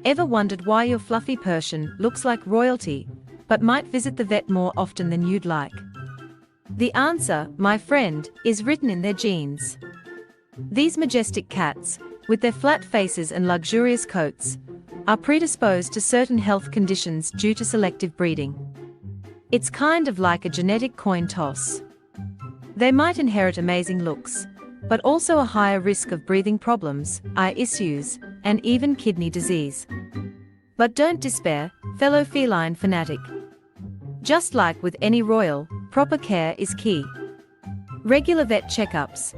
Ever wondered why your fluffy Persian looks like royalty, but might visit the vet more often than you'd like? The answer, my friend, is written in their genes. These majestic cats, with their flat faces and luxurious coats, are predisposed to certain health conditions due to selective breeding. It's kind of like a genetic coin toss. They might inherit amazing looks, but also a higher risk of breathing problems, eye issues, and even kidney disease. But don't despair, fellow feline fanatic. Just like with any royal, proper care is key. Regular vet checkups,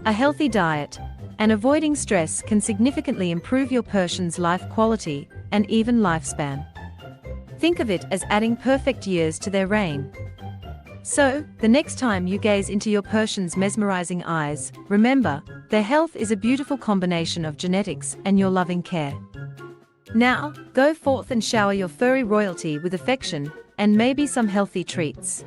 a healthy diet, and avoiding stress can significantly improve your Persian's life quality and even lifespan. Think of it as adding perfect years to their reign. So, the next time you gaze into your Persian's mesmerizing eyes, remember, their health is a beautiful combination of genetics and your loving care. Now, go forth and shower your furry royalty with affection and maybe some healthy treats.